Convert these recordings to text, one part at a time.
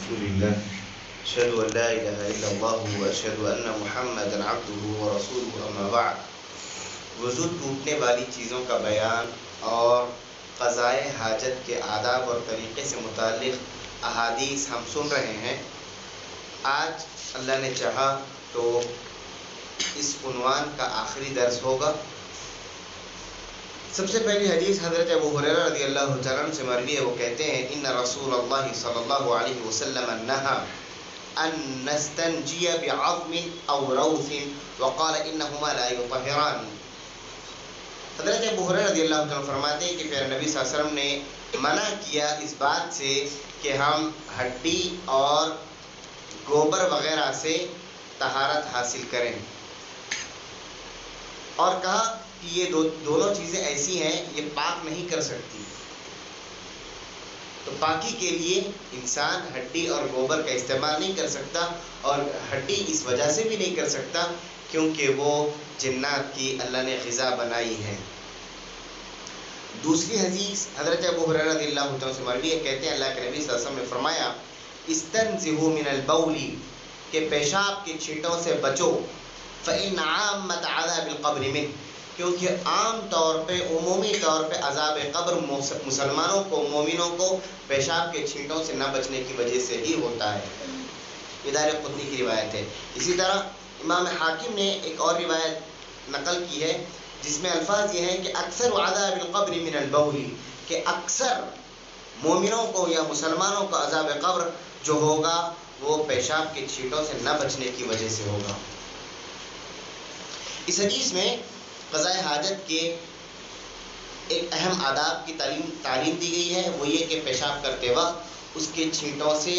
رسول الله أشهد أن لا إله إلا الله وأشهد أن محمدا عبده ورسوله أما بعد. وضو ٹوٹنے والی چیزوں کا بیان اور قضائے حاجت کے آداب اور طریقے سے متعلق احادیث ہم سن رہے ہیں. آج اللہ نے چاہا تو اس عنوان کا آخری درس ہوگا. سب سے پہلی حدیث حضرت ابو ہریرہ رضی اللہ تعالیٰ عنہ سے مروی ہے. وہ کہتے ہیں ان رسول اللہ صلی اللہ علیہ وسلم نہا ان نستنجی بعظم او روث وقال انہما لا یطہران. حضرت ابو ہریرہ رضی اللہ تعالیٰ فرماتے ہیں کہ پیارے نبی صلی اللہ علیہ وسلم نے منع کیا اس بات سے کہ ہم ہڈی اور گوبر وغیرہ سے طہارت حاصل کریں، اور کہا کہ یہ دونوں چیزیں ایسی ہیں یہ پاک نہیں کر سکتی. تو پاکی کے لیے انسان ہڈی اور گوبر کا استعمال نہیں کر سکتا، اور ہڈی اس وجہ سے بھی نہیں کر سکتا کیونکہ وہ جنات کی اللہ نے غذا بنائی ہے. دوسری حدیث حضرت ابو ہریرہ رضی اللہ عنہ سے مروی ہے. کہتے ہیں اللہ کے نبی صلی اللہ علیہ وسلم نے فرمایا استنزہوا من البول، کہ پیشاب کے چھینٹوں سے بچو. فإن عامة عذاب القبر منه، کیونکہ عام طور پہ عمومی طور پہ عذاب قبر مسلمانوں کو مومنوں کو پیشاب کے چھینٹوں سے نہ بچنے کی وجہ سے ہی ہوتا ہے. ادارِ قطنی کی روایت ہے. اسی طرح امام حاکم نے ایک اور روایت نقل کی ہے جس میں الفاظ یہ ہیں کہ اکثر عذاب القبر من البول، کہ اکثر مومنوں کو یا مسلمانوں کا عذاب قبر جو ہوگا وہ پیشاب کے چھینٹوں سے نہ بچنے کی وجہ سے ہوگا. اس حدیث میں قضائے حاجت کے ایک اہم آداب کی تعلیم دی گئی ہے. وہ یہ کہ پیشاب کرتے وقت اس کے چھینٹوں سے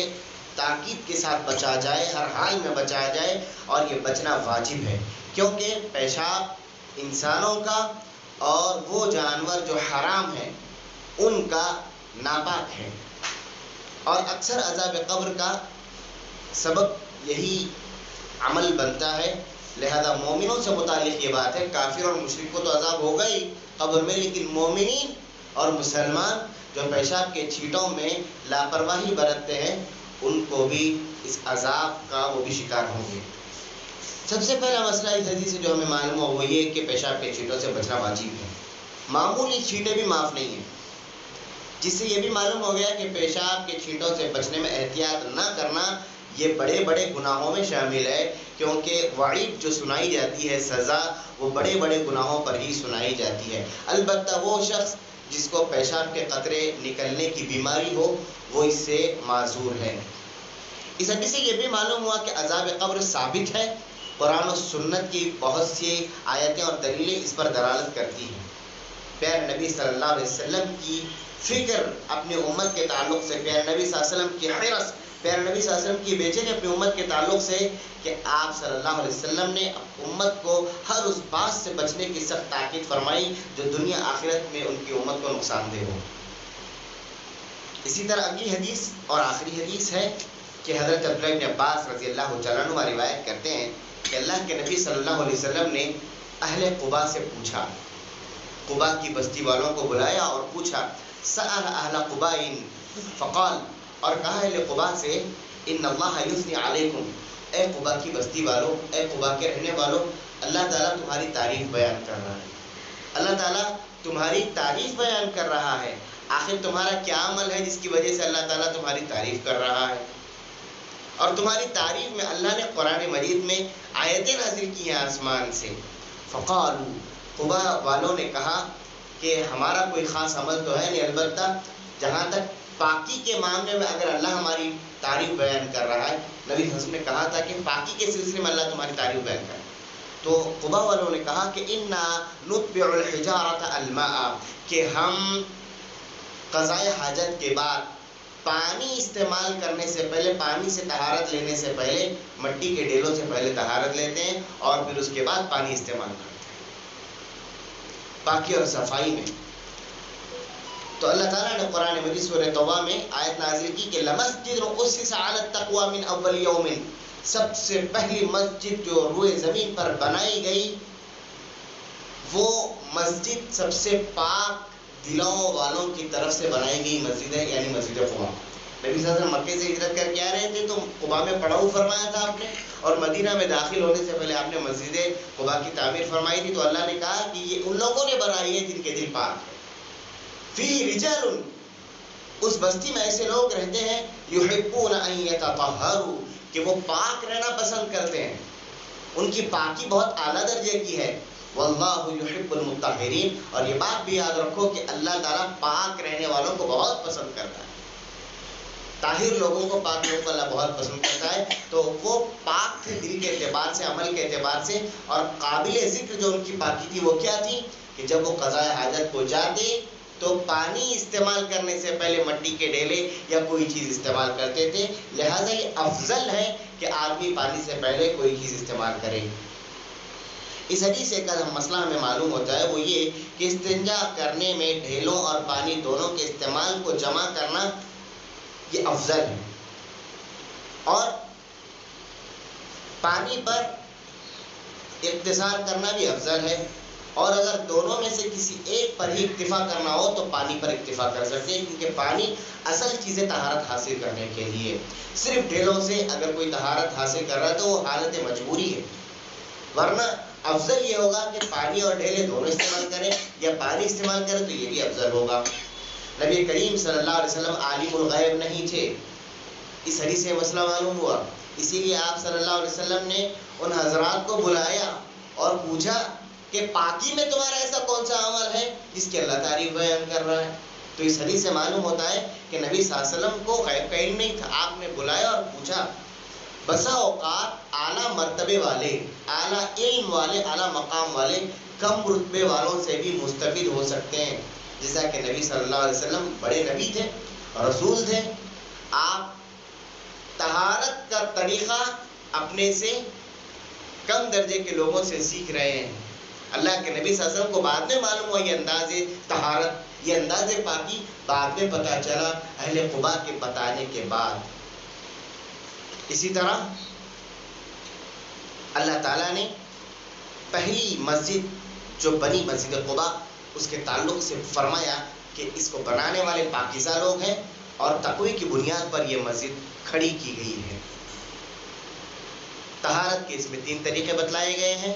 تاکید کے ساتھ بچا جائے، ہر حال میں بچایا جائے، اور یہ بچنا واجب ہے کیونکہ پیشاب انسانوں کا اور وہ جانور جو حرام ہیں ان کا ناپاک ہے، اور اکثر عذاب قبر کا سبب یہی عمل بنتا ہے. لہذا مومنوں سے متعلق یہ بات ہے، کافر اور مشرک کو تو عذاب ہوگا ہی قبر میں، لیکن مومنین اور مسلمان جو پیشاب کے چھینٹوں میں لاپرواہی برتتے ہیں ان کو بھی اس عذاب کا وہ بھی شکار ہوں گے. سب سے پہلا مسئلہ اس حدیث سے جو ہمیں معلوم ہو وہ یہ کہ پیشاب کے چھینٹوں سے بچنا واجب ہے. معمولی چھینٹیں بھی معاف نہیں ہیں، جس سے یہ بھی معلوم ہو گیا کہ پیشاب کے چھینٹوں سے بچنے میں احتیاط نہ کرنا یہ بڑے بڑے گناہوں میں شامل ہے، کیونکہ وعید جو سنائی جاتی ہے، سزا، وہ بڑے بڑے گناہوں پر ہی سنائی جاتی ہے. البتہ وہ شخص جس کو پیشاب کے قطرے نکلنے کی بیماری ہو وہ اس سے معذور ہے. اس حدیث سے یہ بھی معلوم ہوا کہ عذاب قبر ثابت ہے. قرآن و سنت کی بہت سی آیتیں اور دلیلیں اس پر دلالت کرتی ہیں. پیارے نبی صلی اللہ علیہ وسلم کی فکر اپنی امت کے تعلق سے، پیارے نبی صلی اللہ علیہ وسلم کی حرص، پیارے نبی صلی اللہ علیہ وسلم کی بے چینی اپنی امت کے تعلق سے کہ آپ صلی اللہ علیہ وسلم نے امت کو ہر اس بات سے بچنے کی سخت تاکید فرمائی جو دنیا آخرت میں ان کی امت کو نقصان دہ ہو. اسی طرح اگلی حدیث اور آخری حدیث ہے کہ حضرت عبداللہ بن عباس رضی اللہ تعالیٰ عنہ روایت کرتے ہیں کہ اللہ کے نبی صلی اللہ علیہ وسلم نے اہل قباء سے پوچھا، قباء کی بستی والوں کو بلایا اور پوچھا، سأل اہل قباء فقال، اور کہا اہل قباء سے، ان اللہ یثنی علیکم، اے قباء کی بستی والوں، اے قباء کے رہنے والوں، اللہ تعالیٰ تمہاری تعریف بیان کر رہا ہے. اللہ تعالیٰ تمہاری تعریف بیان کر رہا ہے. آخر تمہارا کیا عمل ہے جس کی وجہ سے اللہ تعالیٰ تمہاری تعریف کر رہا ہے؟ اور تمہاری تعریف میں اللہ نے قرآن مجید میں آیتیں نازل کی ہیں آسمان سے. فقالوا، قباء والوں نے کہا کہ ہمارا کوئی خاص عمل تو ہے نہیں، البتہ جہاں تک پاکی کے معاملے میں اگر اللہ ہماری تعریف بیان کر رہا ہے، نبی صلی اللہ علیہ وسلم نے کہا تھا کہ پاکی کے سلسلے میں اللہ تمہاری تعریف بیان کر، تو قباء والوں نے کہا کہ انا نتبع الحجارۃ الماء، کہ ہم قضائے حاجت کے بعد پانی استعمال کرنے سے پہلے، پانی سے طہارت لینے سے پہلے مٹی کے ڈیلوں سے پہلے طہارت لیتے ہیں اور پھر اس کے بعد پانی استعمال کرتے ہیں پاکی اور صفائی میں. تو اللہ تعالیٰ نے قرآن مجید سورہ توبہ میں آیت نازل کی کہ لمسجد اسس علی التقوی من اول یوم، سب سے پہلی مسجد جو روئے زمین پر بنائی گئی وہ مسجد سب سے پاک دلوں والوں کی طرف سے بنائی گئی مسجد ہے، یعنی مسجد قباء. نبی صلی اللہ علیہ وسلم مکے سے ہجرت کر کے آ رہے تھے تو قباء میں پڑاؤ فرمایا تھا آپ نے، اور مدینہ میں داخل ہونے سے پہلے آپ نے مسجد قباء کی تعمیر فرمائی تھی. تو اللہ نے کہا کہ یہ ان لوگوں نے بنائی ہے جن کے دل پاک ہے. فی رجال، اس بستی میں ایسے لوگ رہتے ہیں یحبون ان یتطہروا، کہ وہ پاک رہنا پسند کرتے ہیں، ان کی پاکی بہت اعلیٰ درجے کی ہے. واللہ یحب المطہرین، اور یہ بات بھی یاد رکھو کہ اللہ تعالیٰ پاک رہنے والوں کو بہت پسند کرتا ہے. طاہر لوگوں کو پاک لوگوں کو اللہ بہت پسند کرتا ہے. تو وہ پاک تھے دل کے اعتبار سے، عمل کے اعتبار سے، اور قابل ذکر جو ان کی پاکی تھی وہ کیا تھی کہ جب وہ قضاء حاجت کو جاتے تو پانی استعمال کرنے سے پہلے مٹی کے ڈھیلے یا کوئی چیز استعمال کرتے تھے. لہٰذا یہ افضل ہے کہ آدمی پانی سے پہلے کوئی چیز استعمال کرے. اس حدیث سے کا مسئلہ ہمیں معلوم ہوتا ہے وہ یہ کہ استنجا کرنے میں ڈھیلوں اور پانی دونوں کے استعمال کو جمع کرنا یہ افضل ہے، اور پانی پر اقتصار کرنا بھی افضل ہے. اور اگر دونوں میں سے کسی ایک پر ہی اکتفا کرنا ہو تو پانی پر اکتفا کر سکتے ہیں، کیونکہ پانی اصل چیز ہے طہارت حاصل کرنے کے لیے. صرف ڈھیلوں سے اگر کوئی طہارت حاصل کر رہا ہے تو وہ حالت مجبوری ہے، ورنہ افضل یہ ہوگا کہ پانی اور ڈھیلے دونوں استعمال کریں، یا پانی استعمال کریں تو یہ بھی افضل ہوگا. نبی کریم صلی اللہ علیہ وسلم عالم الغیب نہیں تھے، اس حدیث سے مسئلہ معلوم ہوا. اسی لیے آپ صلی اللہ علیہ وسلم نے ان حضرات کو بلایا اور پوچھا کہ پاکی میں تمہارا ایسا کون سا عمل ہے جس کی اللہ تعریف بیان کر رہا ہے. تو اس حدیث سے معلوم ہوتا ہے کہ نبی صلی اللہ علیہ وسلم کو غیب کا علم نہیں تھا. آپ نے بلایا اور پوچھا. بسا اوقات اعلیٰ مرتبے والے، اعلیٰ علم والے، اعلیٰ مقام والے کم رتبے والوں سے بھی مستفید ہو سکتے ہیں، جیسا کہ نبی صلی اللہ علیہ وسلم بڑے نبی تھے، رسول تھے. آپ طہارت کا طریقہ اپنے سے کم درجے کے لوگوں سے سیکھ رہے ہیں. اللہ کے نبی صلی اللہ علیہ وسلم کو بعد میں معلوم ہوا یہ انداز طہارت، یہ انداز پاکی بعد میں پتہ چلا اہل قباء کے بتانے کے بعد. اسی طرح اللہ تعالیٰ نے پہلی مسجد جو بنی مسجد قباء، اس کے تعلق سے فرمایا کہ اس کو بنانے والے پاکیزہ لوگ ہیں اور تقوی کی بنیاد پر یہ مسجد کھڑی کی گئی ہے. طہارت کے اس میں 3 طریقے بتلائے گئے ہیں: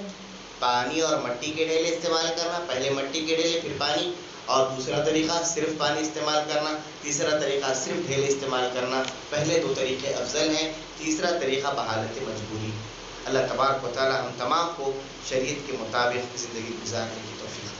پانی اور مٹی کے ڈھیلے استعمال کرنا، پہلے مٹی کے ڈھیلے پھر پانی، اور دوسرا طریقہ صرف پانی استعمال کرنا، تیسرا طریقہ صرف ڈھیلے استعمال کرنا. پہلے 2 طریقے افضل ہیں، تیسرا طریقہ بحالت مجبوری. اللہ تبارک و تعالی ہم تمام کو شریعت کے مطابق زندگی گزارنے کی توفیق